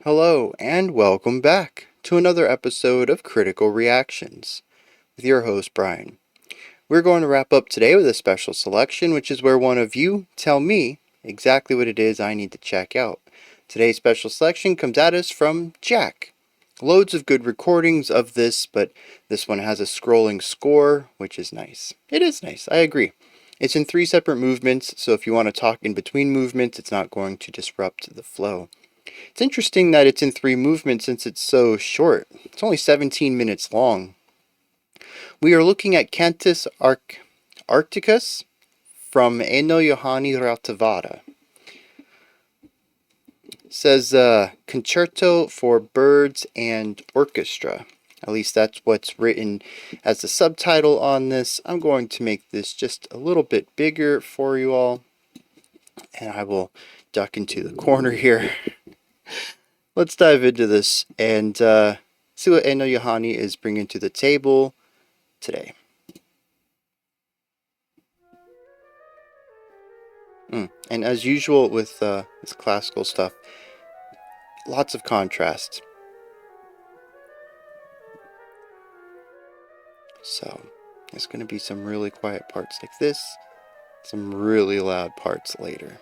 Hello, and welcome back to another episode of Critical Reactions with your host, Bryan. We're going to wrap up today with a special selection, which is where one of you tell me exactly what it is I need to check out. Today's special selection comes at us from Jack. Loads of good recordings of this, but this one has a scrolling score, which is nice. It is nice, I agree. It's in 3 separate movements, so if you want to talk in between movements, it's not going to disrupt the flow. It's interesting that it's in 3 movements since it's so short. It's only 17 minutes long. We are looking at Cantus Arcticus from Einojuhani Rautavaara. It says Concerto for Birds and Orchestra. At least that's what's written as the subtitle on this. I'm going to make this just a little bit bigger for you all. And I will duck into the corner here. Let's dive into this and see what Einojuhani is bringing to the table today. And as usual with this classical stuff, lots of contrast. So there's going to be some really quiet parts like this, some really loud parts later.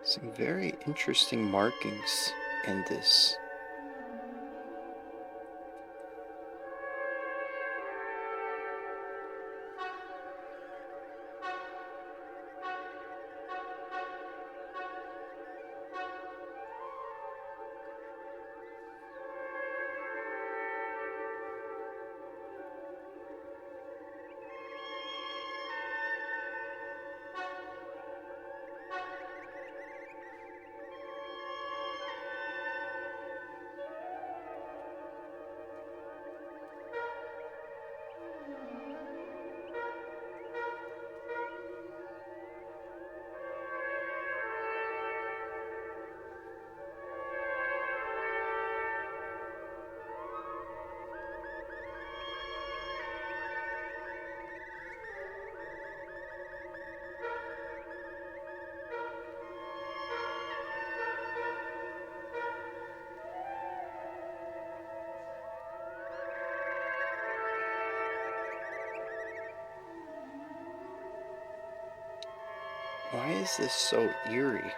Some very interesting markings in this. Why is this so eerie?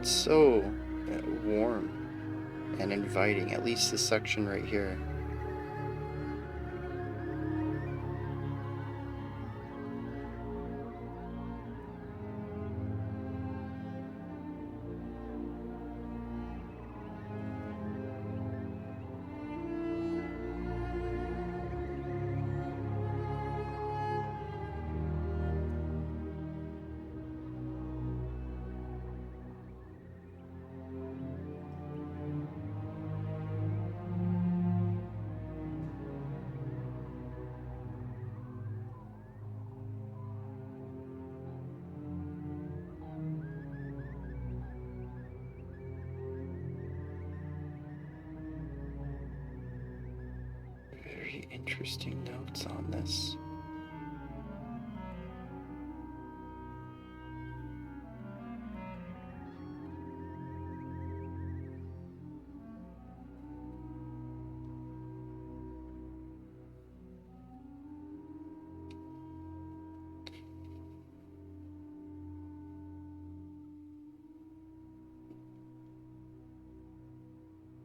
It's so warm and inviting, at least this section right here. Very interesting notes on this.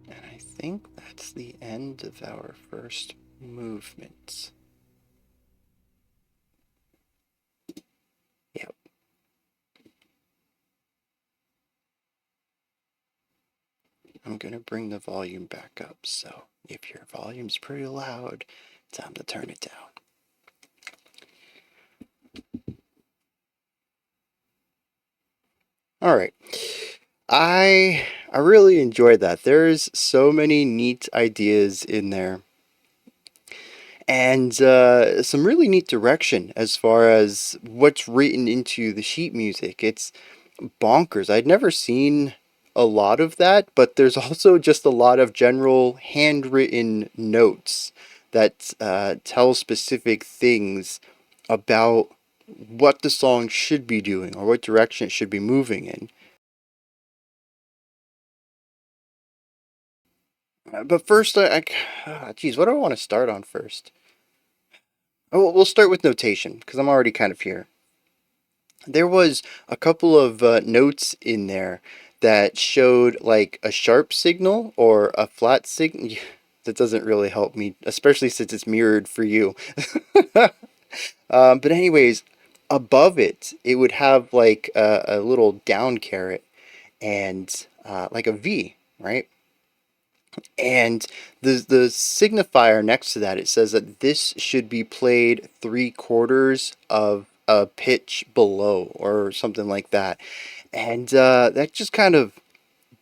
And I think that's the end of our first movement. Yep. I'm going to bring the volume back up, so if your volume's pretty loud, time to turn it down. All right. I really enjoyed that. There's so many neat ideas in there, and some really neat direction as far as what's written into the sheet music. It's bonkers. I'd never seen a lot of that, but there's also just a lot of general handwritten notes that tell specific things about what the song should be doing or what direction it should be moving in. But first, geez, what do I want to start on first? Oh, we'll start with notation because I'm already kind of here. There was a couple of notes in there that showed like a sharp signal or a flat signal. That doesn't really help me, especially since it's mirrored for you. But anyways, above it, it would have like a little down caret and like a V, right? And the signifier next to that, it says that this should be played 3/4 of a pitch below or something like that. And that just kind of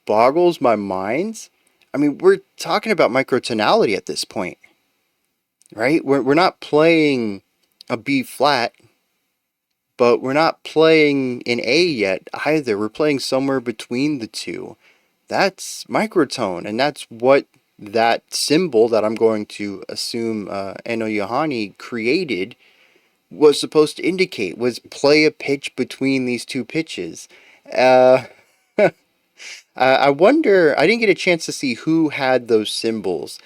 boggles my mind. I mean, we're talking about microtonality at this point, right? We're not playing a B flat, but we're not playing an A yet either. We're playing somewhere between the two. That's microtone, and that's what that symbol that I'm going to assume Einojuhani created was supposed to indicate, was play a pitch between these two pitches. Uh, I wonder, I didn't get a chance to see who had those symbols.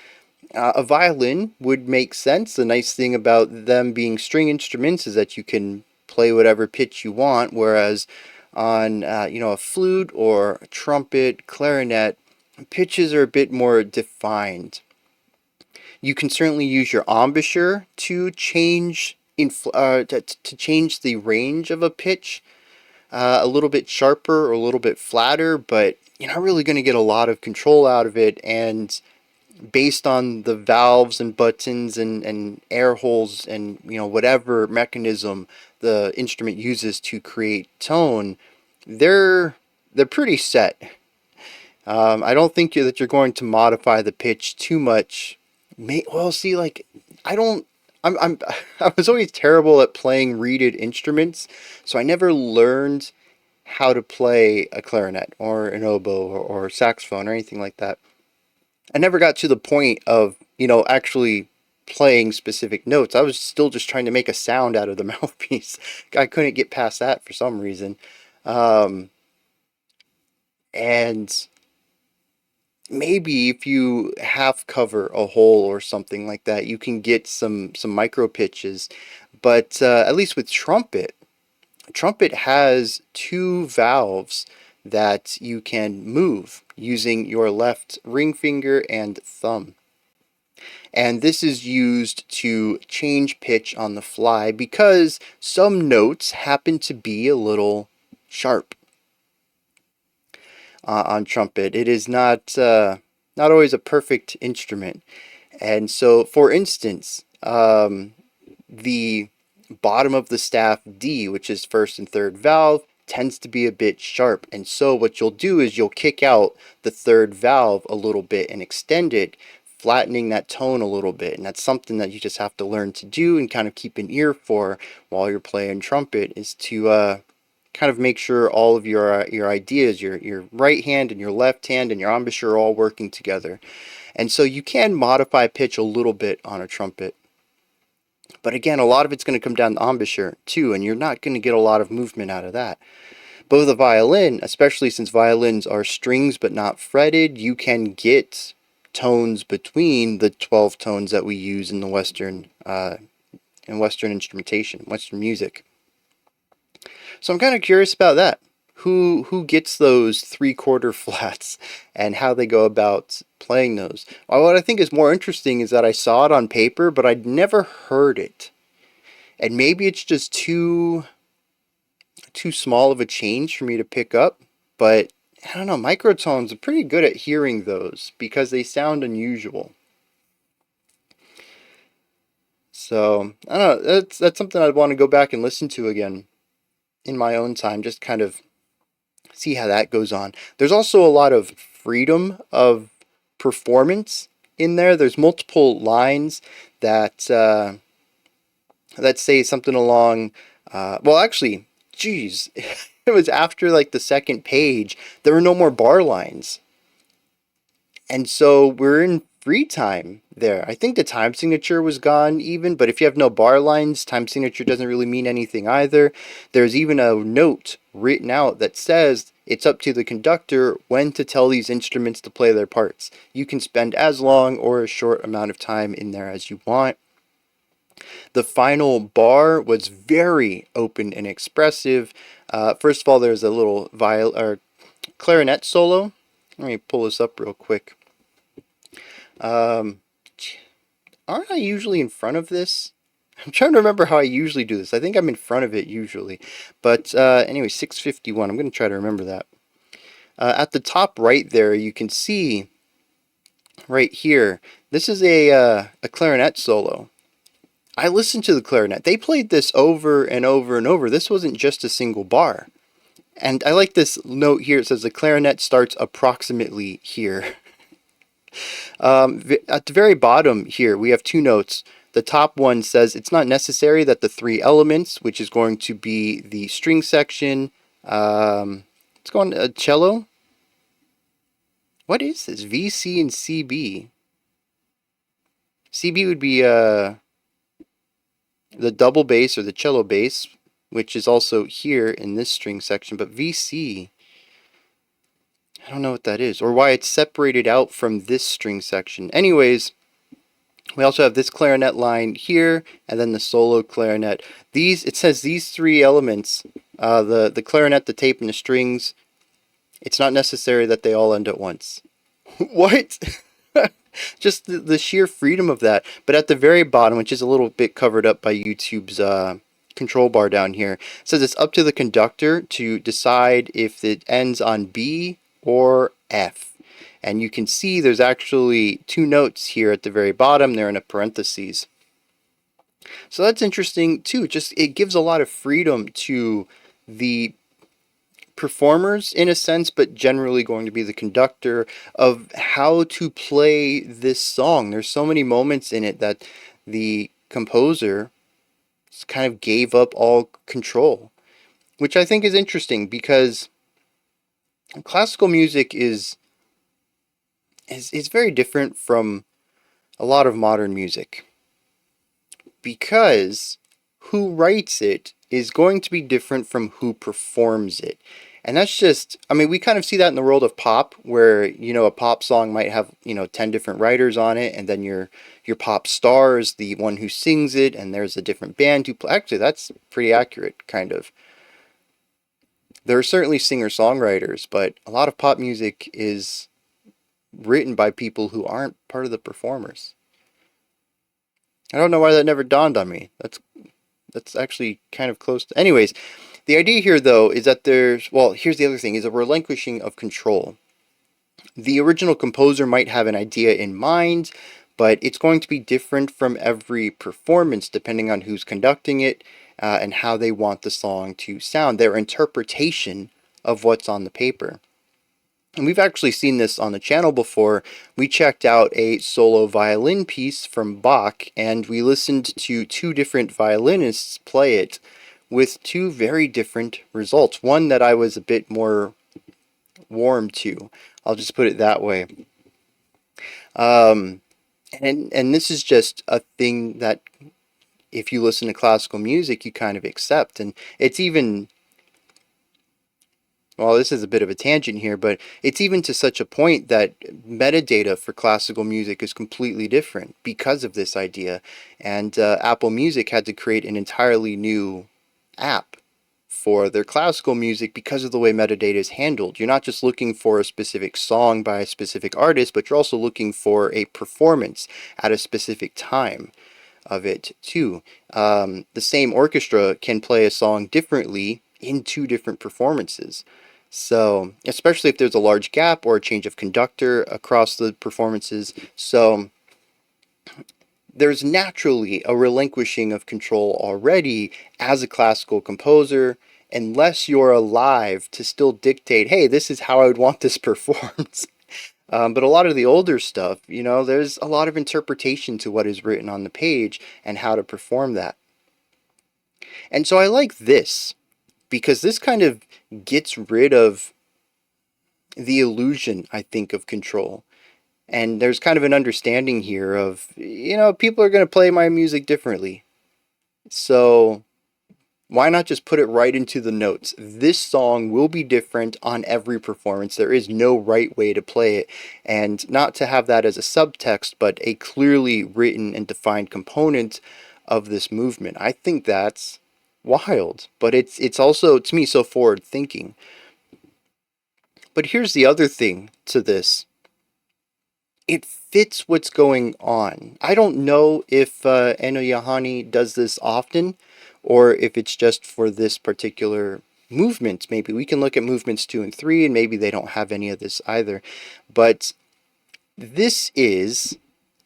A violin would make sense. The nice thing about them being string instruments is that you can play whatever pitch you want, whereas on a flute or a trumpet, clarinet, pitches are a bit more defined. You can certainly use your embouchure to change to change the range of a pitch, a little bit sharper or a little bit flatter, but you're not really going to get a lot of control out of it. And based on the valves and buttons and air holes and whatever mechanism the instrument uses to create tone, they're pretty set. I don't think that you're going to modify the pitch too much. Well, see, like I don't. I was always terrible at playing reeded instruments, so I never learned how to play a clarinet or an oboe or saxophone or anything like that. I never got to the point of, actually playing specific notes. I was still just trying to make a sound out of the mouthpiece. I couldn't get past that for some reason. Um, and maybe if you half cover a hole or something like that, you can get some micro pitches. But at least with trumpet has two valves that you can move using your left ring finger and thumb. And this is used to change pitch on the fly because some notes happen to be a little sharp on trumpet. It is not always a perfect instrument. And so, for instance, the bottom of the staff D, which is first and third valve, tends to be a bit sharp. And so what you'll do is you'll kick out the third valve a little bit and extend it, flattening that tone a little bit. And that's something that you just have to learn to do and kind of keep an ear for while you're playing trumpet, is to kind of make sure all of your ideas, your right hand and your left hand and your embouchure are all working together. And so you can modify pitch a little bit on a trumpet. But again, a lot of it's going to come down to embouchure too, and you're not going to get a lot of movement out of that. But with a violin, especially since violins are strings but not fretted, you can get tones between the 12 tones that we use in the Western instrumentation, Western music. So I'm kind of curious about that. Who gets those 3/4 flats and how they go about playing those? Well, what I think is more interesting is that I saw it on paper, but I'd never heard it. And maybe it's just too small of a change for me to pick up, but I don't know, microtones are pretty good at hearing those because they sound unusual. So, I don't know, that's something I'd want to go back and listen to again in my own time, just kind of see how that goes on. There's also a lot of freedom of performance in there. There's multiple lines that say something along, well, actually, geez, it was after like the second page, there were no more bar lines. And so we're in free time there. I think the time signature was gone even, but if you have no bar lines, time signature doesn't really mean anything either. There's even a note written out that says it's up to the conductor when to tell these instruments to play their parts. You can spend as long or as short amount of time in there as you want. The final bar was very open and expressive. First of all, there's a little clarinet solo. Let me pull this up real quick. Aren't I usually in front of this? I'm trying to remember how I usually do this. I think I'm in front of it usually. But anyway, 651. I'm going to try to remember that. At the top right there, you can see right here, this is a clarinet solo. I listened to the clarinet. They played this over and over and over. This wasn't just a single bar. And I like this note here. It says the clarinet starts approximately here. At the very bottom here, we have two notes. The top one says it's not necessary that the three elements, which is going to be the string section, it's going to cello. What is this? V, C, and CB. CB would be the double bass or the cello bass, which is also here in this string section, but VC, I don't know what that is, or why it's separated out from this string section. Anyways, we also have this clarinet line here, and then the solo clarinet. It says these three elements, the clarinet, the tape, and the strings, it's not necessary that they all end at once. What? Just the sheer freedom of that. But at the very bottom, which is a little bit covered up by YouTube's control bar down here, it says it's up to the conductor to decide if it ends on B or F. And you can see there's actually two notes here at the very bottom. They're in a parentheses. So that's interesting too. Just it gives a lot of freedom to the performers in a sense, but generally going to be the conductor of how to play this song. There's so many moments in it that the composer kind of gave up all control, which I think is interesting because classical music is very different from a lot of modern music, because who writes it is going to be different from who performs it. And that's just, I mean, we kind of see that in the world of pop, where, you know, a pop song might have, 10 different writers on it, and then your pop star is the one who sings it, and there's a different band who play. Actually, that's pretty accurate, kind of. There are certainly singer-songwriters, but a lot of pop music is written by people who aren't part of the performers. I don't know why that never dawned on me. That's actually kind of close to... Anyways, the idea here, though, is that there's... Well, here's the other thing, is a relinquishing of control. The original composer might have an idea in mind, but it's going to be different from every performance depending on who's conducting it and how they want the song to sound, their interpretation of what's on the paper. And we've actually seen this on the channel before. We checked out a solo violin piece from Bach, and we listened to two different violinists play it with two very different results. One that I was a bit more warm to. I'll just put it that way. And this is just a thing that if you listen to classical music, you kind of accept. And it's even... Well, this is a bit of a tangent here, but it's even to such a point that metadata for classical music is completely different because of this idea. And Apple Music had to create an entirely new app for their classical music because of the way metadata is handled. You're not just looking for a specific song by a specific artist, but you're also looking for a performance at a specific time of it too. The same orchestra can play a song differently in two different performances. So, especially if there's a large gap or a change of conductor across the performances. So, there's naturally a relinquishing of control already as a classical composer, unless you're alive to still dictate, hey, this is how I would want this performed. But a lot of the older stuff, you know, there's a lot of interpretation to what is written on the page and how to perform that. And so I like this, because this kind of gets rid of the illusion, I think, of control. And there's kind of an understanding here of, you know, people are going to play my music differently. So why not just put it right into the notes? This song will be different on every performance. There is no right way to play it. And not to have that as a subtext, but a clearly written and defined component of this movement. I think that's wild, but it's also, to me, so forward thinking. But here's the other thing to this. It fits what's going on. I don't know if Einojuhani does this often, or if it's just for this particular movement. Maybe we can look at movements 2 and 3, and maybe they don't have any of this either. But this is,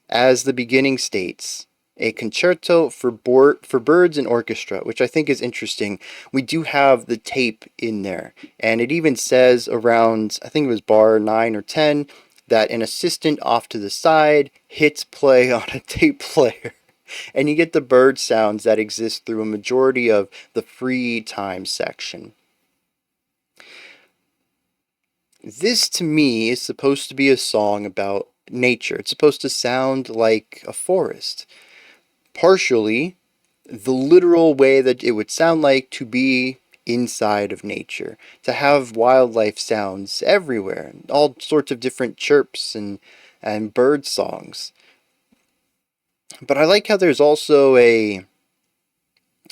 as the beginning states, a concerto for birds and orchestra, which I think is interesting. We do have the tape in there, and it even says around, I think it was bar 9 or 10, that an assistant off to the side hits play on a tape player. And you get the bird sounds that exist through a majority of the free time section. This, to me, is supposed to be a song about nature. It's supposed to sound like a forest. Partially, the literal way that it would sound like to be inside of nature, to have wildlife sounds everywhere, all sorts of different chirps and bird songs. But I like how there's also a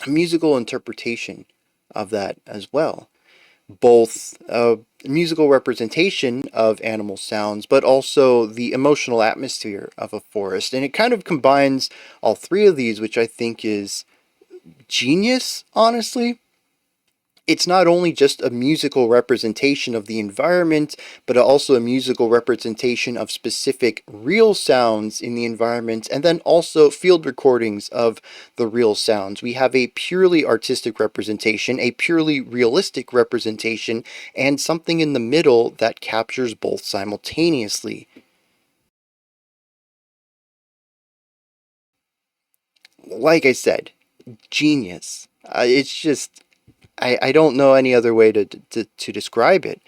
musical interpretation of that as well. Both a musical representation of animal sounds, but also the emotional atmosphere of a forest. And it kind of combines all three of these, which I think is genius, honestly. It's not only just a musical representation of the environment, but also a musical representation of specific real sounds in the environment, and then also field recordings of the real sounds. We have a purely artistic representation, a purely realistic representation, and something in the middle that captures both simultaneously. Like I said, genius. It's just... I don't know any other way to describe it.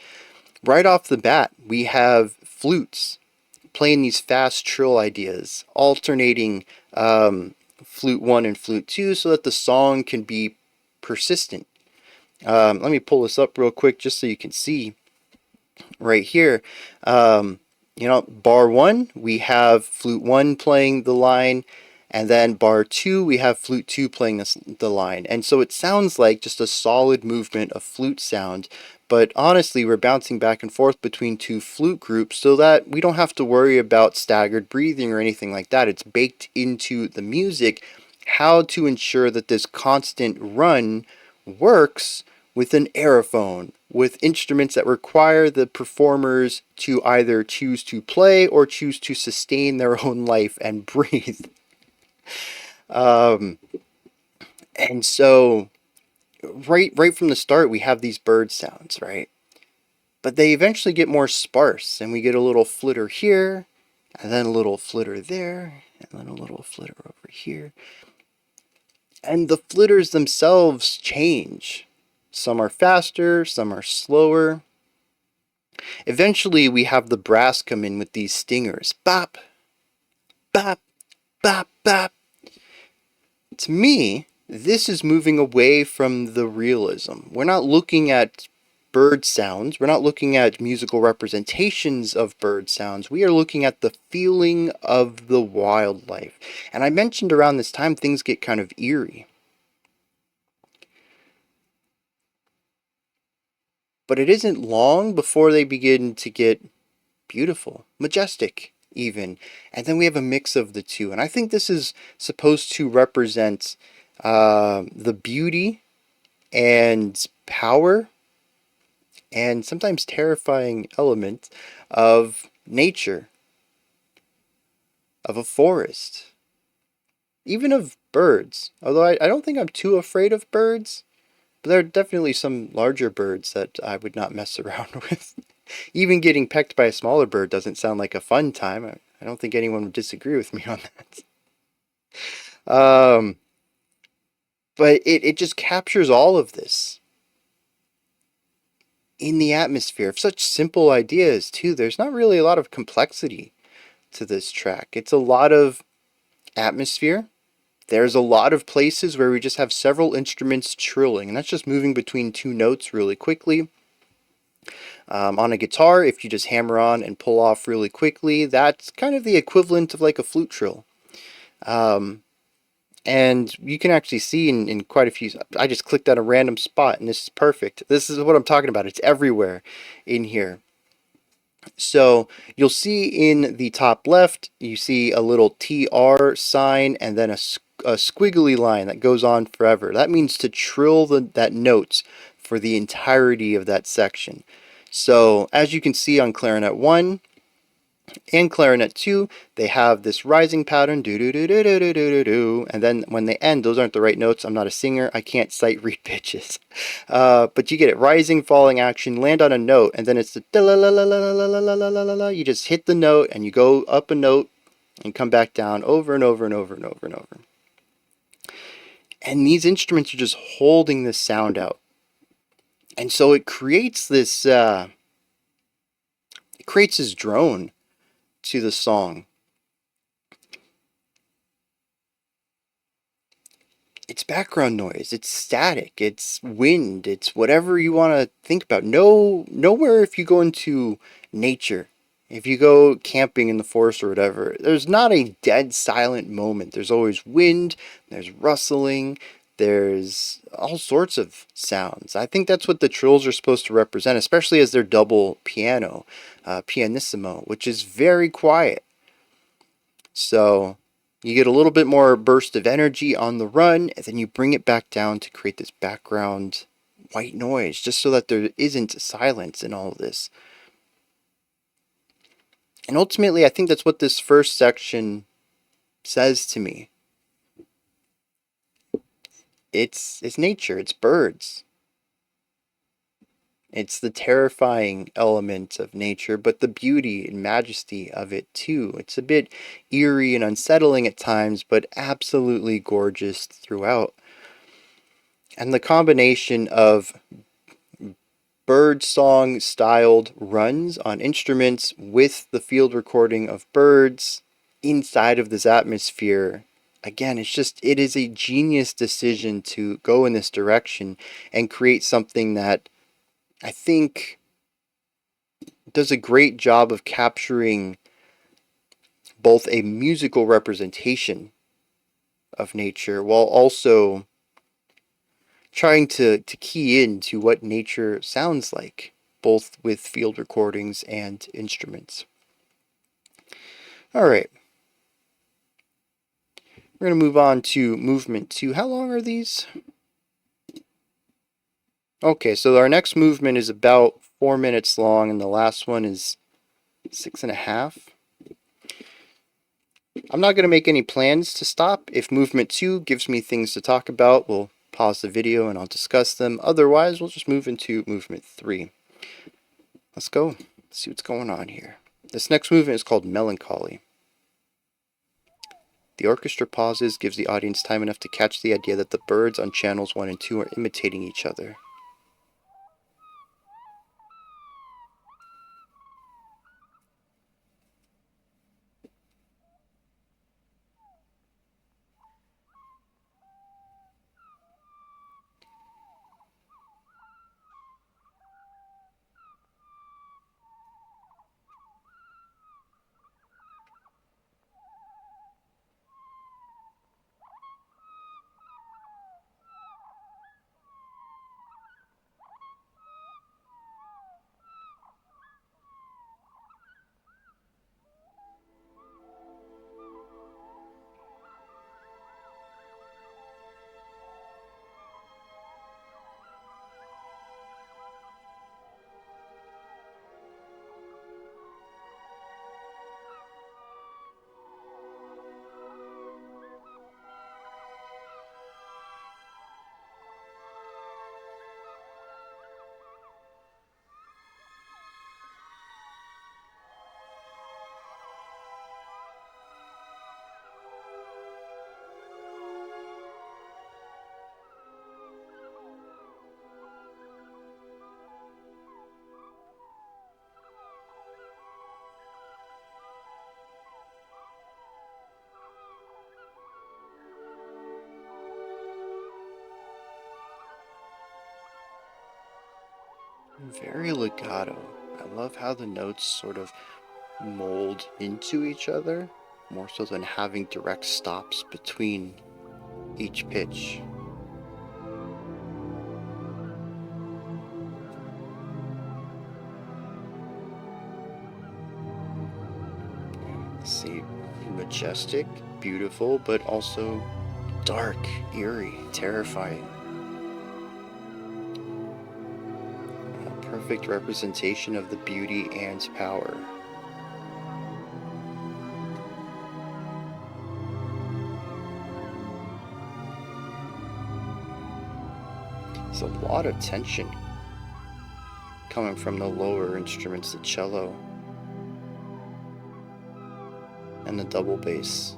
Right off the bat, we have flutes playing these fast trill ideas, alternating flute 1 and flute 2 so that the song can be persistent. Let me pull this up real quick just so you can see right here. You know, bar 1, we have flute 1 playing the line, And then bar 2, we have flute 2 playing the line. And so it sounds like just a solid movement of flute sound. But honestly, we're bouncing back and forth between two flute groups so that we don't have to worry about staggered breathing or anything like that. It's baked into the music how to ensure that this constant run works with an aerophone, with instruments that require the performers to either choose to play or choose to sustain their own life and breathe. Um, and so right from the start, we have these bird sounds, right? But they eventually get more sparse, and we get a little flitter here, and then a little flitter there, and then a little flitter over here. And the flitters themselves change. Some are faster, some are slower. Eventually, we have the brass come in with these stingers. Bop, bop, bop, bop. To me, this is moving away from the realism. We're not looking at bird sounds. We're not looking at musical representations of bird sounds. We are looking at the feeling of the wildlife. And I mentioned around this time things get kind of eerie. But it isn't long before they begin to get beautiful, majestic, even. And then we have a mix of the two. And I think this is supposed to represent the beauty and power and sometimes terrifying element of nature, of a forest, even of birds. Although I don't think I'm too afraid of birds, but there are definitely some larger birds that I would not mess around with. Even getting pecked by a smaller bird doesn't sound like a fun time. I don't think anyone would disagree with me on that. But it just captures all of this in the atmosphere of such simple ideas, too. There's not really a lot of complexity to this track. It's a lot of atmosphere. There's a lot of places where we just have several instruments trilling, and that's just moving between two notes really quickly. On a guitar, if you just hammer on and pull off really quickly, that's kind of the equivalent of like a flute trill. And you can actually see in quite a few, I just clicked on a random spot and this is perfect. This is what I'm talking about. It's everywhere in here. So you'll see in the top left, you see a little TR sign and then a squiggly line that goes on forever. That means to trill that note for the entirety of that section. So as you can see on clarinet 1 and clarinet 2, they have this rising pattern, do do do do do do do do, and then when they end, those aren't the right notes. I'm not a singer. I can't sight read pitches. But you get it, rising, falling action, land on a note, and then it's the da la la la la la la la la la la. You just hit the note and you go up a note and come back down over and over and over and over and over. And these instruments are just holding this sound out. And so it creates this drone to the song. It's background noise, it's static, it's wind, it's whatever you want to think about. Nowhere if you go into nature, if you go camping in the forest or whatever, there's not a dead silent moment. There's always wind, there's rustling, there's all sorts of sounds. I think that's what the trills are supposed to represent, especially as their double piano, pianissimo, which is very quiet. So you get a little bit more burst of energy on the run, and then you bring it back down to create this background white noise, just so that there isn't silence in all of this. And ultimately, I think that's what this first section says to me. It's nature, it's birds. It's the terrifying element of nature, but the beauty and majesty of it too. It's a bit eerie and unsettling at times, but absolutely gorgeous throughout. And the combination of bird song styled runs on instruments with the field recording of birds inside of this atmosphere, again, it is a genius decision to go in this direction and create something that I think does a great job of capturing both a musical representation of nature while also trying to key into what nature sounds like, both with field recordings and instruments. All right. We're going to move on to movement 2. How long are these? Okay, so our next movement is about 4 minutes long, and the last one is 6.5. I'm not going to make any plans to stop. If movement 2 gives me things to talk about, we'll pause the video and I'll discuss them. Otherwise, we'll just move into movement 3. Let's go. Let's see what's going on here. This next movement is called Melancholy. The orchestra pauses, gives the audience time enough to catch the idea that the birds on channels 1 and 2 are imitating each other. Very legato. I love how the notes sort of mold into each other, more so than having direct stops between each pitch. See, majestic, beautiful, but also dark, eerie, terrifying. A perfect representation of the beauty and power. There's a lot of tension coming from the lower instruments, the cello and the double bass.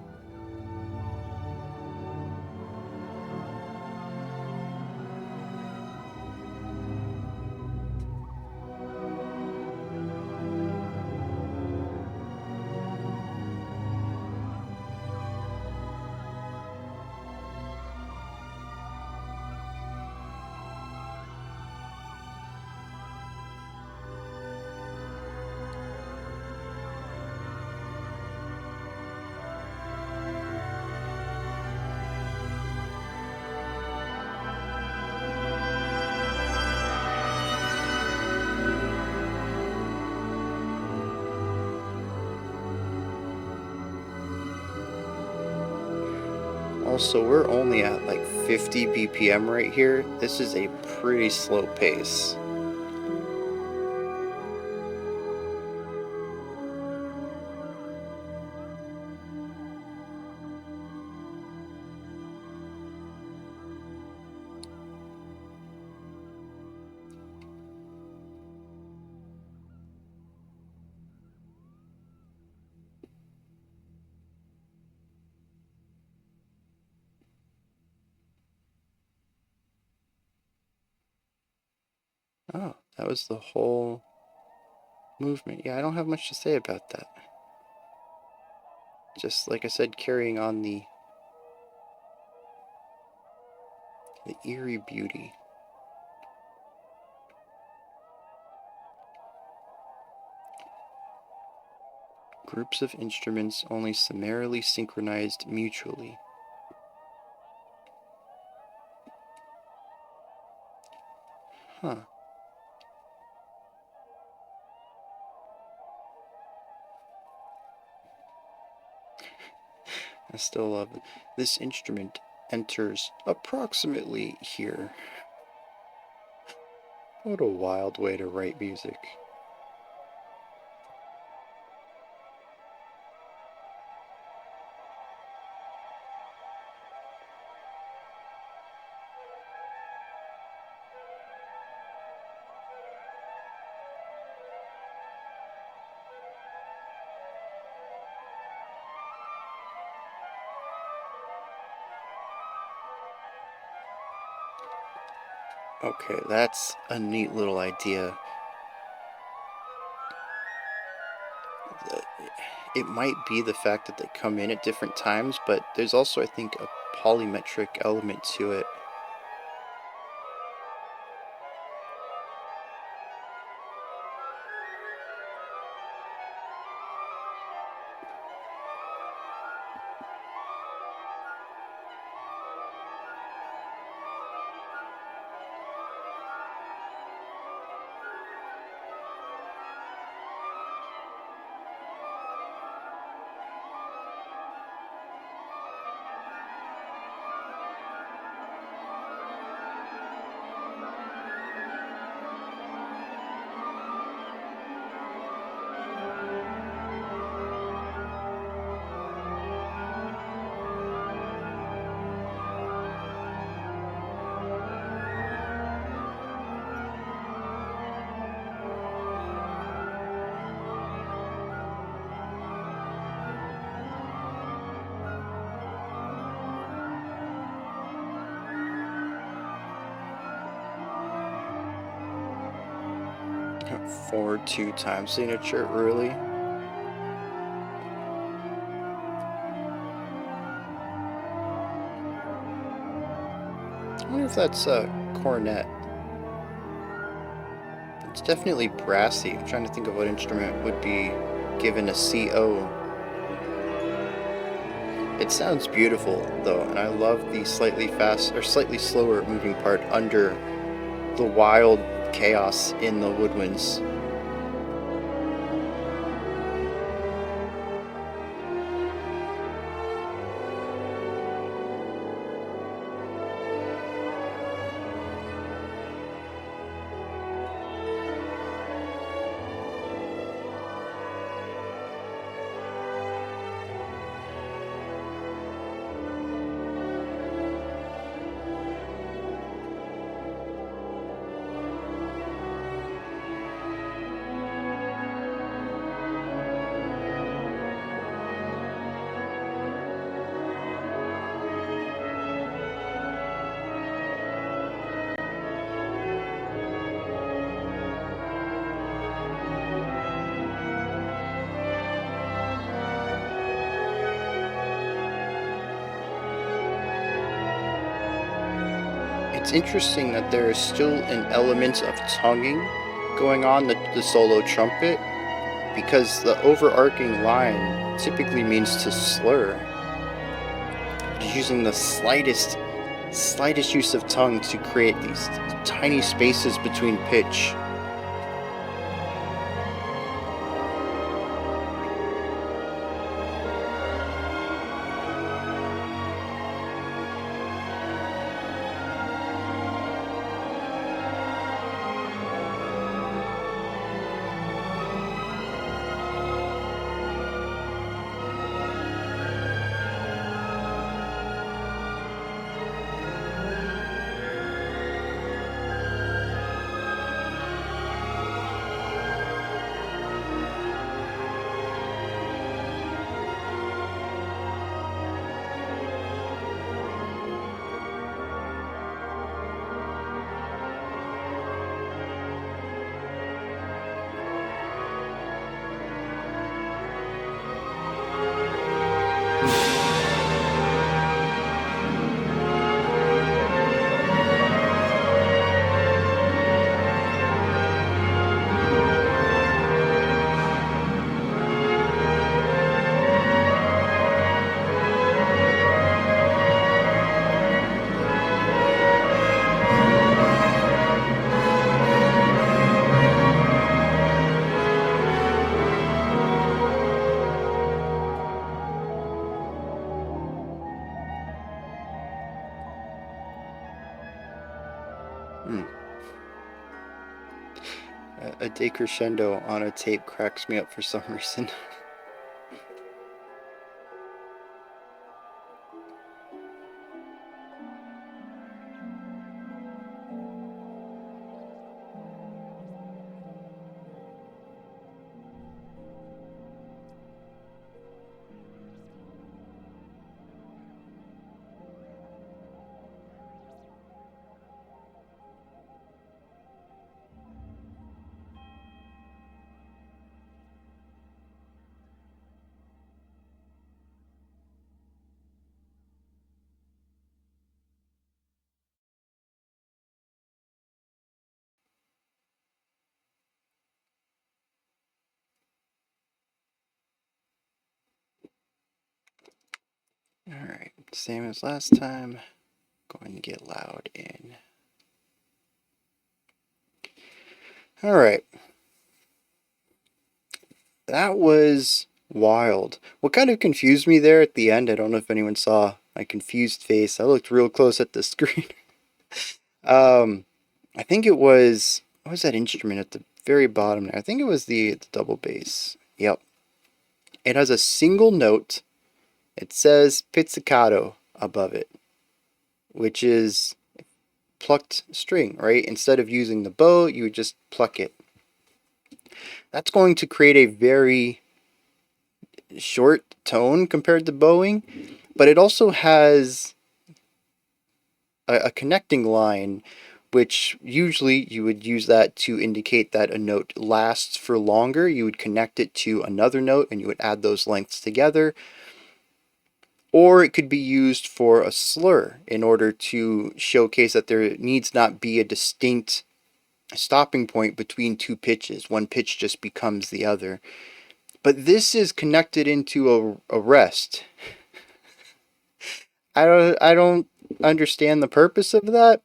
Also, we're only at like 50 BPM right here. This is a pretty slow pace. Oh, that was the whole movement. Yeah, I don't have much to say about that. Just like I said, carrying on the eerie beauty. Groups of instruments only summarily synchronized mutually. Huh. I still love it. This instrument enters approximately here. What a wild way to write music. Okay, that's a neat little idea. It might be the fact that they come in at different times, but there's also, I think, a polymetric element to it. Four 2-time signature, really? I wonder if that's a cornet. It's definitely brassy. I'm trying to think of what instrument would be given a CO. It sounds beautiful though, and I love the slightly fast or slightly slower moving part under the wild chaos in the woodwinds. It's interesting that there is still an element of tonguing going on the solo trumpet, because the overarching line typically means to slur. It's using the slightest use of tongue to create these tiny spaces between pitch. A decrescendo on a tape cracks me up for some reason. Alright, same as last time. Going to get loud in. Alright, that was wild. What kind of confused me there at the end, I don't know if anyone saw my confused face. I looked real close at the screen. um, I think it was, what was that instrument at the very bottom there? I think it was the double bass. Yep. It has a single note. It says pizzicato above it, which is plucked string, right? Instead of using the bow, you would just pluck it. That's going to create a very short tone compared to bowing, but it also has a connecting line, which usually you would use that to indicate that a note lasts for longer. You would connect it to another note and you would add those lengths together. Or it could be used for a slur in order to showcase that there needs not be a distinct stopping point between two pitches. One pitch just becomes the other. But this is connected into a rest. I don't understand the purpose of that.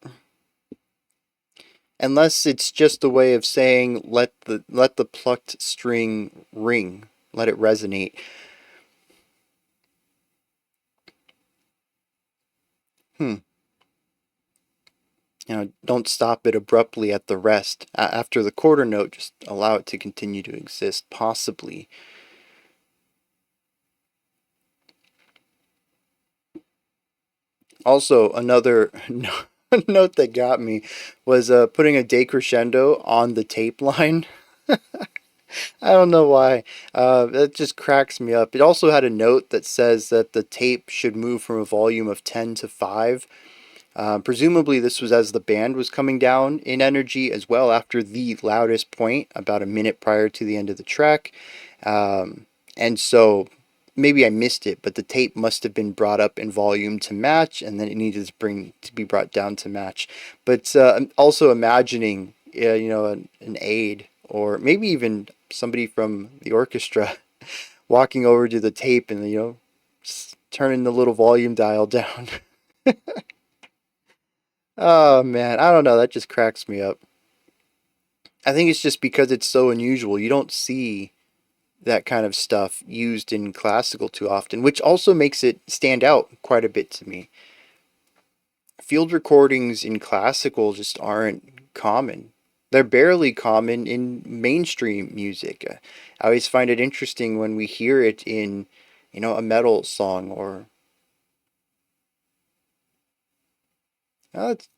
Unless it's just a way of saying let the plucked string ring. Let it resonate. Hmm. Don't stop it abruptly at the rest. After the quarter note, just allow it to continue to exist, possibly. Also, another note that got me was putting a decrescendo on the tape line. I don't know why. That just cracks me up. It also had a note that says that the tape should move from a volume of 10 to 5. Presumably, this was as the band was coming down in energy as well after the loudest point, about a minute prior to the end of the track. And so maybe I missed it, but the tape must have been brought up in volume to match, and then it needed to be brought down to match. But also imagining, an aide or maybe even somebody from the orchestra walking over to the tape and turning the little volume dial down. Oh man, I don't know. That just cracks me up. I think it's just because it's so unusual. You don't see that kind of stuff used in classical too often, which also makes it stand out quite a bit to me. Field recordings in classical just aren't common. They're barely common in mainstream music. I always find it interesting when we hear it in, a metal song or it's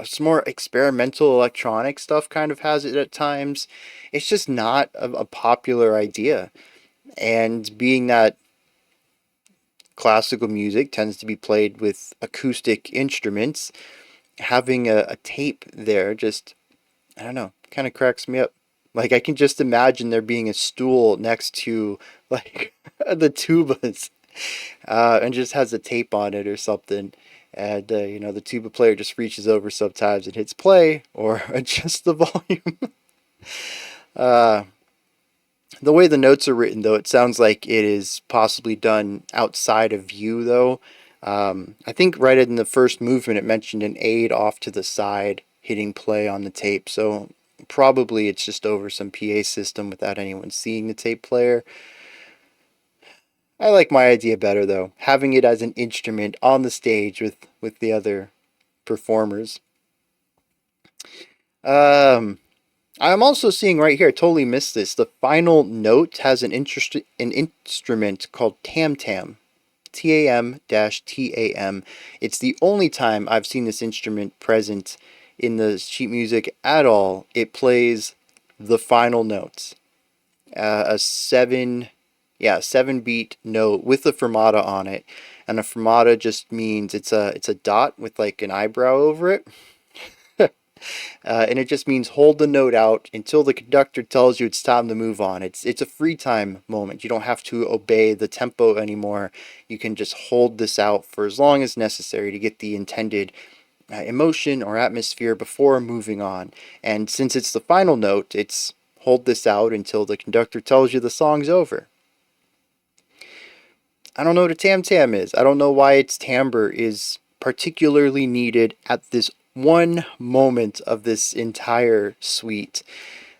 some more experimental electronic stuff kind of has it at times. It's just not a popular idea. And being that classical music tends to be played with acoustic instruments, having a tape there just, I don't know, kind of cracks me up. Like I can just imagine there being a stool next to like the tubas, and just has a tape on it or something. And the tuba player just reaches over sometimes and hits play or adjusts the volume. uh, the way the notes are written, though, it sounds like it is possibly done outside of view, though. I think right in the first movement it mentioned an aid off to the side hitting play on the tape, so probably it's just over some PA system without anyone seeing the tape player. I like my idea better, though, having it as an instrument on the stage with the other performers. Um, I'm also seeing right here, I totally missed this. The final note has an instrument called tam tam. TAM-TAM. It's the only time I've seen this instrument present in the sheet music at all. It plays the final notes, a seven, yeah, 7 beat note with a fermata on it, and a fermata just means it's a dot with like an eyebrow over it. And it just means hold the note out until the conductor tells you it's time to move on. It's a free time moment. You don't have to obey the tempo anymore. You can just hold this out for as long as necessary to get the intended emotion or atmosphere before moving on. And since it's the final note, it's hold this out until the conductor tells you the song's over. I don't know what a tam tam is. I don't know why its timbre is particularly needed at this one moment of this entire suite.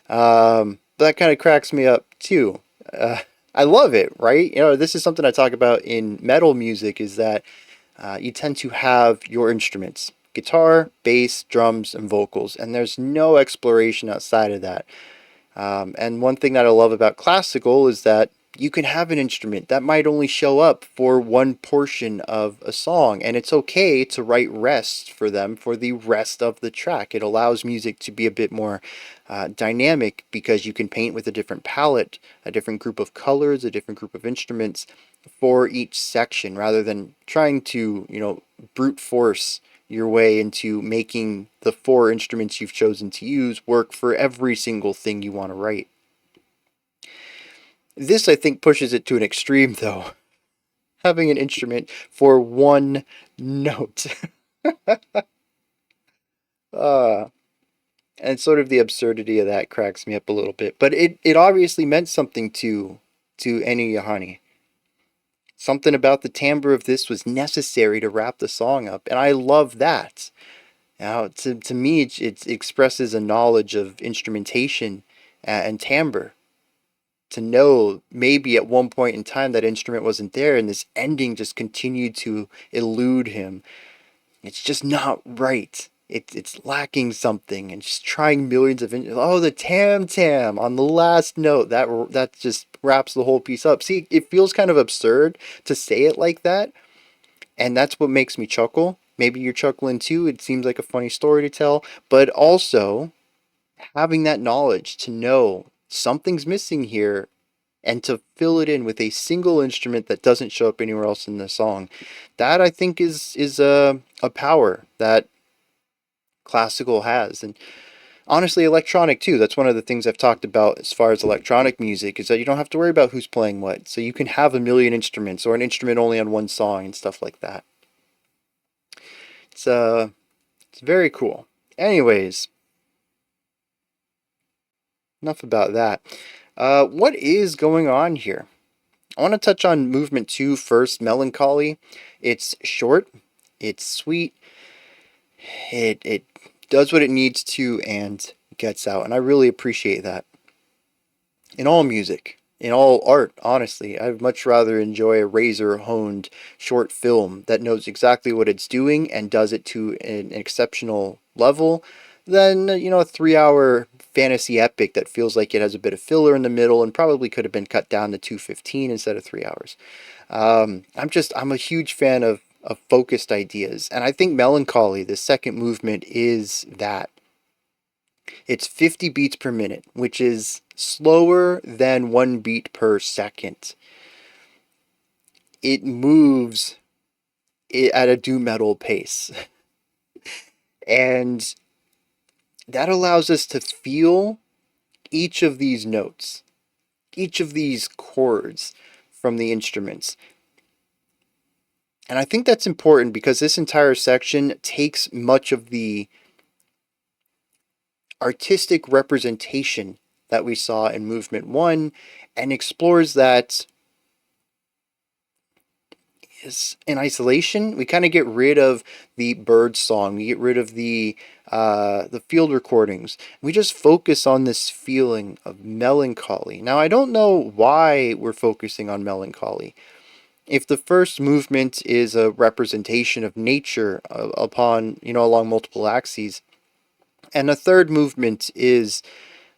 That kind of cracks me up too. I love it, right? This is something I talk about in metal music is that you tend to have your instruments guitar, bass, drums, and vocals, and there's no exploration outside of that. And one thing that I love about classical is that you can have an instrument that might only show up for one portion of a song, and it's okay to write rest for them for the rest of the track. It allows music to be a bit more dynamic because you can paint with a different palette, a different group of colors, a different group of instruments for each section rather than trying to, brute force your way into making the 4 instruments you've chosen to use work for every single thing you want to write. This, I think, pushes it to an extreme, though. Having an instrument for one note. uh, and sort of the absurdity of that cracks me up a little bit. But it obviously meant something to Einojuhani. Something about the timbre of this was necessary to wrap the song up, and I love that. Now, to me, it expresses a knowledge of instrumentation and timbre. To know maybe at one point in time that instrument wasn't there and this ending just continued to elude him. It's just not right. It's lacking something and just trying millions of the tam tam on the last note that just wraps the whole piece up. See, it feels kind of absurd to say it like that, and that's what makes me chuckle. Maybe you're chuckling too. It seems like a funny story to tell, but also having that knowledge to know something's missing here and to fill it in with a single instrument that doesn't show up anywhere else in the song. That I think is a power that classical has, and honestly electronic too. That's one of the things I've talked about as far as electronic music is that you don't have to worry about who's playing what. So you can have a million instruments or an instrument only on one song and stuff like that. It's very cool. Anyways, enough about that. What is going on here? I want to touch on movement 2 first, Melancholy. It's short, it's sweet, it does what it needs to and gets out, and I really appreciate that. In all music, in all art, honestly, I'd much rather enjoy a razor honed short film that knows exactly what it's doing and does it to an exceptional level than, a 3 hour fantasy epic that feels like it has a bit of filler in the middle and probably could have been cut down to 2:15 instead of 3 hours. I'm a huge fan of focused ideas, and I think Melancholy, the second movement, is that. It's 50 beats per minute, which is slower than 1 beat per second. It moves at a doom metal pace. And that allows us to feel each of these notes, each of these chords from the instruments. And I think that's important because this entire section takes much of the artistic representation that we saw in movement 1 and explores that is in isolation. We kind of get rid of the bird song. We get rid of the field recordings. We just focus on this feeling of melancholy. Now, I don't know why we're focusing on melancholy. If the first movement is a representation of nature upon, along multiple axes, and the third movement is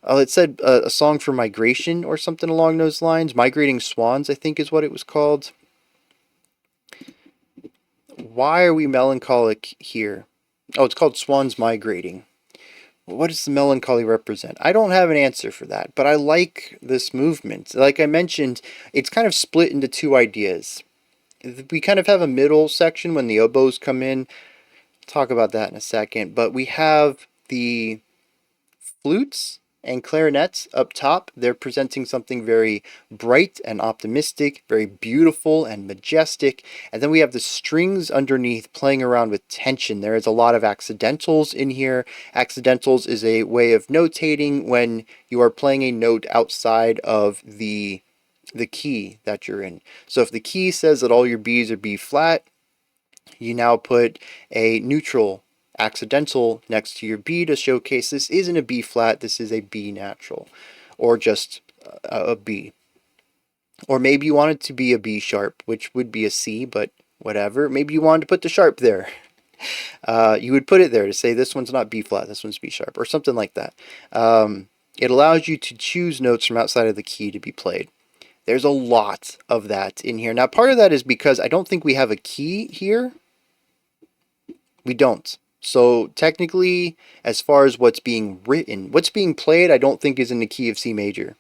Oh, it said a song for migration or something along those lines. Migrating Swans, I think is what it was called. Why are we melancholic here? Oh, it's called Swans Migrating. What does the melancholy represent? I don't have an answer for that, but I like this movement. Like I mentioned, it's kind of split into two ideas. We kind of have a middle section when the oboes come in. Talk about that in a second. But we have the flutes and clarinets up top. They're presenting something very bright and optimistic, very beautiful and majestic. And then we have the strings underneath playing around with tension. There is a lot of accidentals in here. Accidentals is a way of notating when you are playing a note outside of the key that you're in. So if the key says that all your B's are B flat, you now put a neutral accidental next to your B to showcase this isn't a B flat, this is a B natural, or just a B. Or maybe you want it to be a B sharp, which would be a C, but whatever. Maybe you wanted to put the sharp there. You would put it there to say this one's not B flat, this one's B sharp, or something like that. It allows you to choose notes from outside of the key to be played. There's a lot of that in here. Now, part of that is because I don't think we have a key here. We don't. So technically, as far as what's being written, what's being played, I don't think is in the key of C major.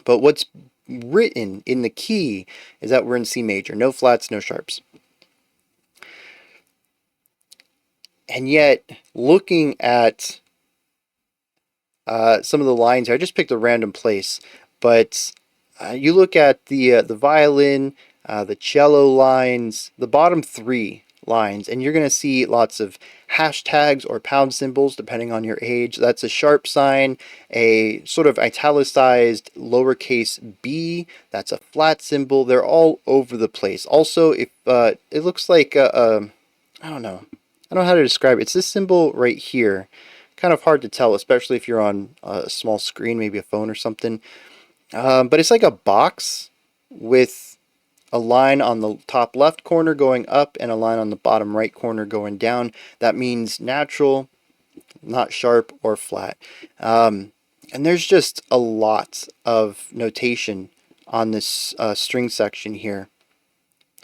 But what's written in the key is that we're in C major. No flats, no sharps. And yet, looking at some of the lines here, I just picked a random place, but you look at the violin, the cello lines, the bottom three lines, and you're going to see lots of hashtags or pound symbols depending on your age. That's a sharp sign, a sort of italicized lowercase b, that's a flat symbol. They're all over the place. Also, if it looks like I don't know. I don't know how to describe it. It's this symbol right here. Kind of hard to tell, especially if you're on a small screen, maybe a phone or something. But it's like a box with a line on the top left corner going up and a line on the bottom right corner going down. That means natural, not sharp or flat. And there's just a lot of notation on this string section here.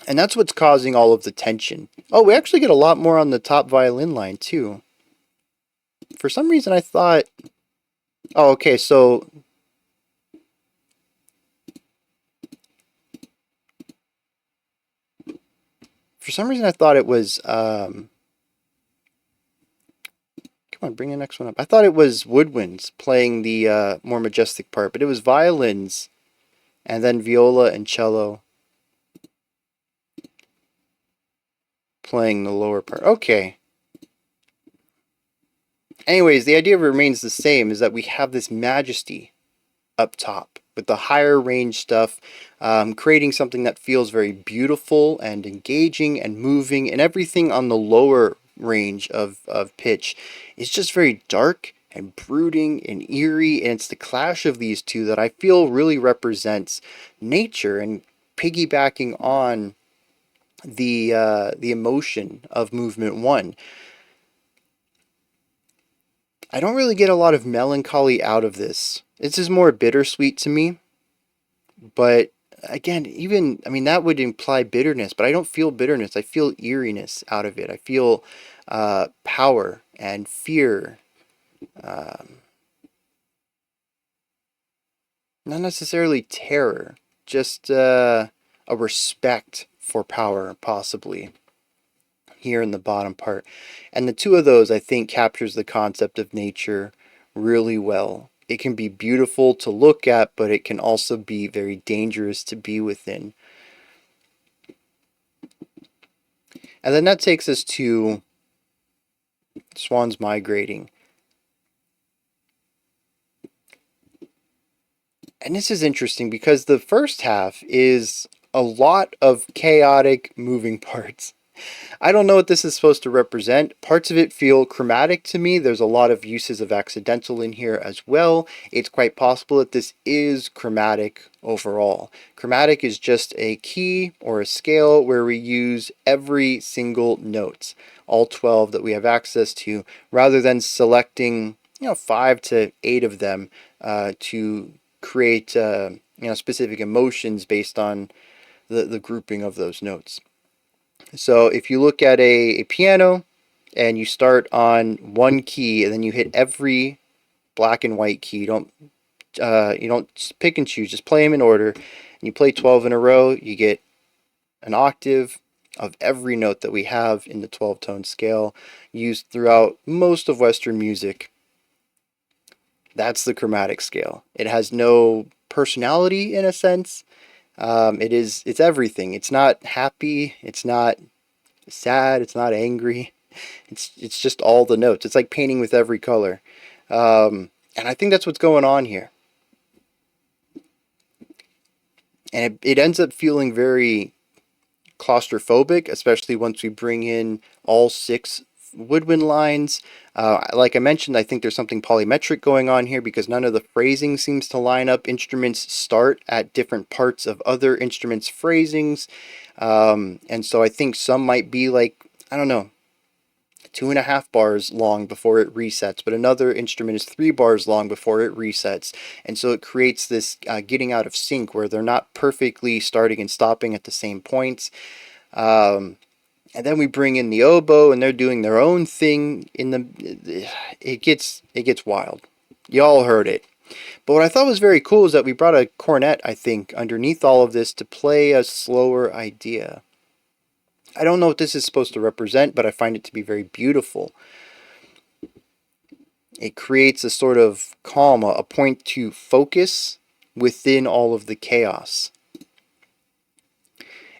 And that's what's causing all of the tension. Oh, we actually get a lot more on the top violin line too. For some reason I thought... Oh, okay, so... For some reason I thought it was... Come on, bring the next one up. I thought it was woodwinds playing the more majestic part, but it was violins and then viola and cello playing the lower part. Okay. Anyways, the idea remains the same, is that we have this majesty up top with the higher range stuff, creating something that feels very beautiful and engaging and moving, and everything on the lower range of pitch is just very dark and brooding and eerie, and it's the clash of these two that I feel really represents nature and piggybacking on the emotion of movement one. I don't really get a lot of melancholy out of this. This is more bittersweet to me, but again, even, I mean, that would imply bitterness, but I don't feel bitterness. I feel eeriness out of it. I feel power and fear. Not necessarily terror, just a respect for power, possibly, here in the bottom part. And the two of those, I think, captures the concept of nature really well. It can be beautiful to look at, but it can also be very dangerous to be within. And then that takes us to swans migrating. And this is interesting because the first half is a lot of chaotic moving parts. I don't know what this is supposed to represent. Parts of it feel chromatic to me. There's a lot of uses of accidental in here as well. It's quite possible that this is chromatic overall. Chromatic is just a key or a scale where we use every single note, all 12 that we have access to, rather than selecting 5 to 8 of them to create specific emotions based on the grouping of those notes. So if you look at a piano and you start on one key and then you hit every black and white key, you don't just pick and choose, just play them in order, and you play 12 in a row, you get an octave of every note that we have in the 12-tone scale used throughout most of Western music. That's the chromatic scale. It has no personality in a sense. It's everything. It's not happy. It's not sad. It's not angry. It's just all the notes. It's like painting with every color. And I think that's what's going on here. And it ends up feeling very claustrophobic, especially once we bring in all 6 woodwind lines. Like I mentioned, I think there's something polymetric going on here because none of the phrasing seems to line up. Instruments start at different parts of other instruments' phrasings. And so I think some might be like, I don't know, 2.5 bars long before it resets, but another instrument is 3 bars long before it resets. And so it creates this getting out of sync where they're not perfectly starting and stopping at the same points. And then we bring in the oboe, and they're doing their own thing. It gets wild. Y'all heard it. But what I thought was very cool is that we brought a cornet, I think, underneath all of this to play a slower idea. I don't know what this is supposed to represent, but I find it to be very beautiful. It creates a sort of calm, a point to focus within all of the chaos.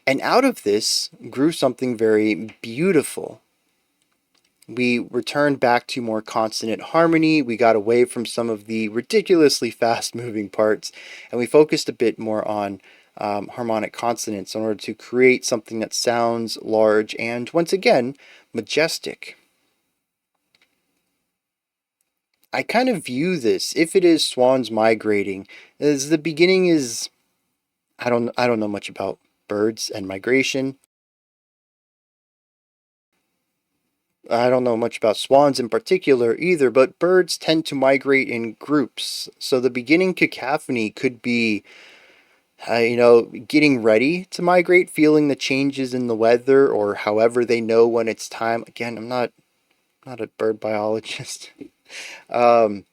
And out of this grew something very beautiful. We returned back to more consonant harmony. We got away from some of the ridiculously fast moving parts, and we focused a bit more on harmonic consonants in order to create something that sounds large and, once again, majestic. I kind of view this, if it is swans migrating, as the beginning is, I don't know much about birds and migration. I don't know much about swans in particular either, but birds tend to migrate in groups. So the beginning cacophony could be, getting ready to migrate, feeling the changes in the weather, or however they know when it's time. Again, I'm not a bird biologist. And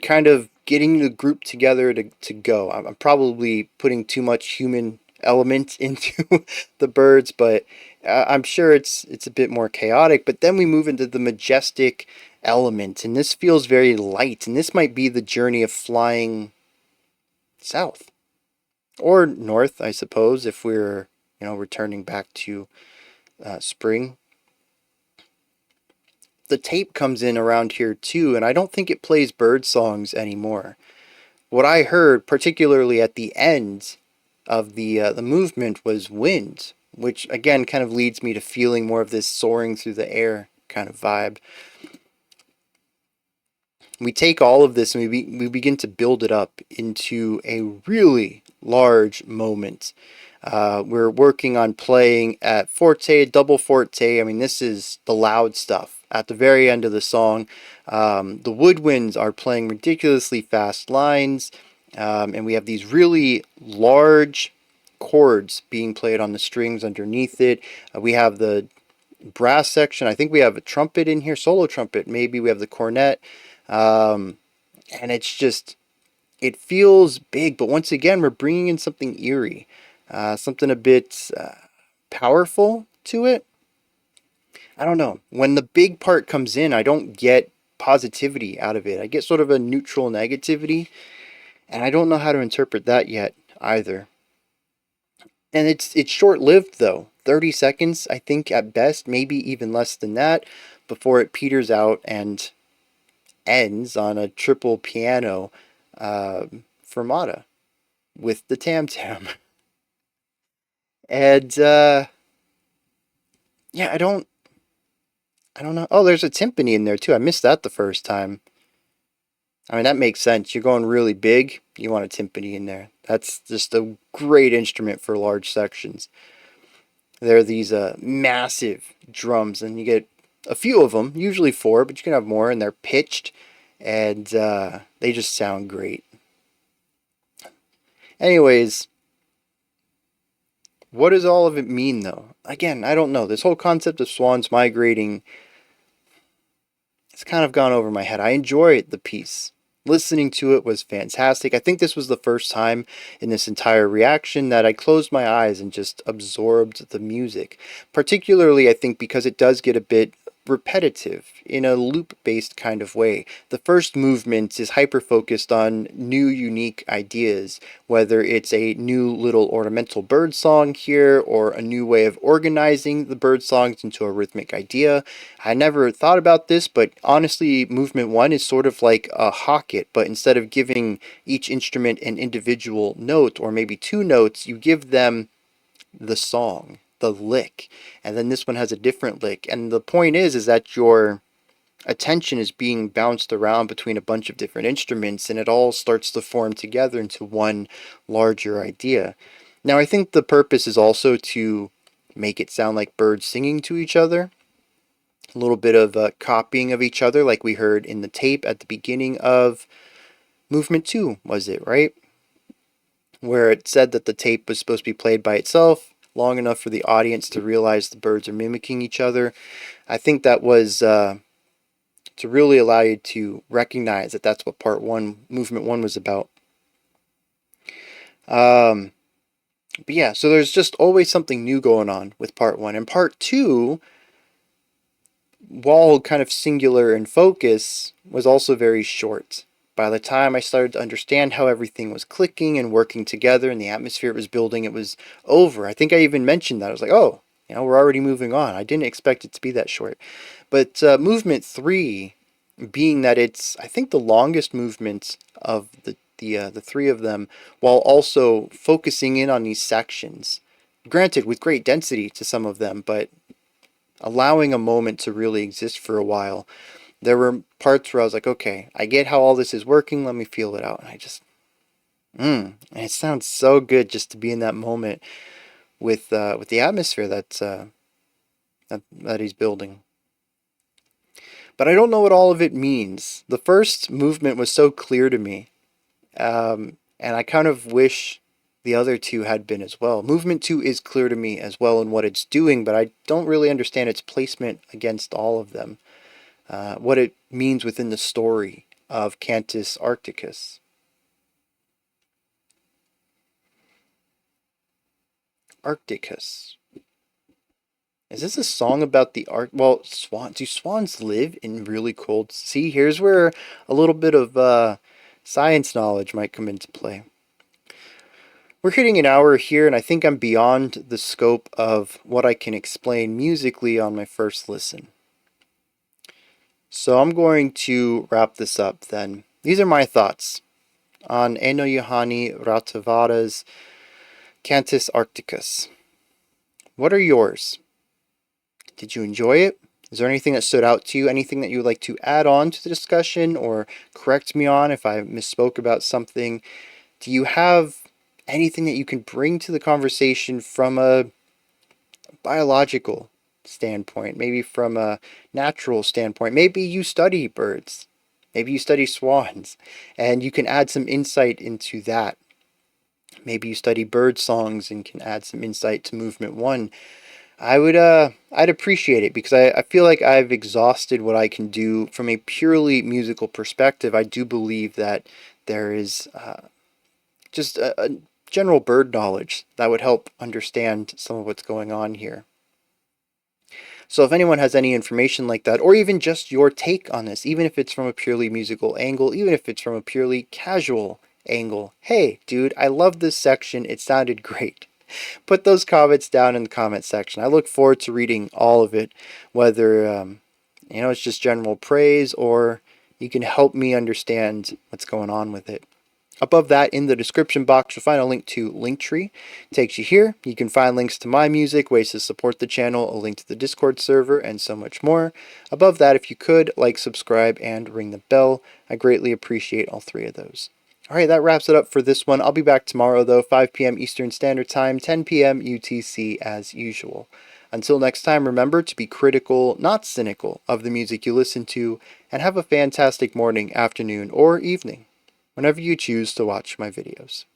kind of getting the group together to go. I'm probably putting too much human element into the birds, but I'm sure it's a bit more chaotic. But then we move into the majestic element, and this feels very light, and this might be the journey of flying south or north, I suppose, if we're returning back to spring. The tape comes in around here too, and I don't think it plays bird songs anymore. What I heard, particularly at the end of the movement, was wind, which again kind of leads me to feeling more of this soaring through the air kind of vibe. We take all of this and we begin to build it up into a really large moment. We're working on playing at forte, double forte. I mean, this is the loud stuff. At the very end of the song, the woodwinds are playing ridiculously fast lines, and we have these really large chords being played on the strings underneath it. We have the brass section. I think we have a trumpet in here, solo trumpet. Maybe we have the cornet. And it feels big, but once again, we're bringing in something eerie, something a bit powerful to it. I don't know. When the big part comes in, I don't get positivity out of it. I get sort of a neutral negativity, and I don't know how to interpret that yet either. And it's short-lived though. 30 seconds, I think, at best, maybe even less than that, before it peters out and ends on a triple piano fermata with the tam-tam. And yeah, I don't know. Oh, there's a timpani in there too. I missed that the first time. I mean, that makes sense. You're going really big, you want a timpani in there. That's just a great instrument for large sections. There are these massive drums, and you get a few of them, usually four, but you can have more, and they're pitched, and they just sound great. Anyways, what does all of it mean, though? Again, I don't know. This whole concept of swans migrating, it's kind of gone over my head. I enjoy the piece. Listening to it was fantastic. I think this was the first time in this entire reaction that I closed my eyes and just absorbed the music. Particularly, I think, because it does get a bit repetitive in a loop-based kind of way. The first movement is hyper-focused on new, unique ideas, whether it's a new little ornamental bird song here or a new way of organizing the bird songs into a rhythmic idea. I never thought about this, but honestly, movement one is sort of like a hocket, but instead of giving each instrument an individual note or maybe two notes, you give them the song, the lick, and then this one has a different lick. And the point is that your attention is being bounced around between a bunch of different instruments, and it all starts to form together into one larger idea. Now, I think the purpose is also to make it sound like birds singing to each other. A little bit of copying of each other, like we heard in the tape at the beginning of movement 2, was it, right? Where it said that the tape was supposed to be played by itself long enough for the audience to realize the birds are mimicking each other. I think that was to really allow you to recognize that that's what part 1, movement 1 was about. But yeah, so there's just always something new going on with part 1. And part 2, while kind of singular in focus, was also very short. By the time I started to understand how everything was clicking and working together and the atmosphere it was building, it was over. I think I even mentioned that. I was like, oh, we're already moving on. I didn't expect it to be that short. But movement 3, being that it's, I think, the longest movement of the three of them, while also focusing in on these sections. Granted, with great density to some of them, but allowing a moment to really exist for a while. There were parts where I was like, okay, I get how all this is working, let me feel it out. And I just, and it sounds so good just to be in that moment with the atmosphere that he's building. But I don't know what all of it means. The first movement was so clear to me, and I kind of wish the other two had been as well. Movement 2 is clear to me as well in what it's doing, but I don't really understand its placement against all of them. What it means within the story of Cantus Arcticus. Arcticus. Is this a song about the Well, swans. Do swans live in really cold? See, here's where a little bit of science knowledge might come into play. We're hitting an hour here, and I think I'm beyond the scope of what I can explain musically on my first listen. So I'm going to wrap this up then. These are my thoughts on Einojuhani Rautavaara's Cantus Arcticus. What are yours? Did you enjoy it? Is there anything that stood out to you? Anything that you would like to add on to the discussion or correct me on if I misspoke about something? Do you have anything that you can bring to the conversation from a biological standpoint, maybe from a natural standpoint? Maybe you study birds, maybe you study swans, and you can add some insight into that. Maybe you study bird songs and can add some insight to movement 1. I'd appreciate it, because I feel like I've exhausted what I can do from a purely musical perspective. I do believe that there is just a general bird knowledge that would help understand some of what's going on here. So if anyone has any information like that, or even just your take on this, even if it's from a purely musical angle, even if it's from a purely casual angle, hey, dude, I love this section. It sounded great. Put those comments down in the comment section. I look forward to reading all of it, whether it's just general praise or you can help me understand what's going on with it. Above that, in the description box, you'll find a link to Linktree. It takes you here. You can find links to my music, ways to support the channel, a link to the Discord server, and so much more. Above that, if you could, like, subscribe, and ring the bell. I greatly appreciate all three of those. Alright, that wraps it up for this one. I'll be back tomorrow, though, 5 p.m. Eastern Standard Time, 10 p.m. UTC as usual. Until next time, remember to be critical, not cynical, of the music you listen to, and have a fantastic morning, afternoon, or evening, whenever you choose to watch my videos.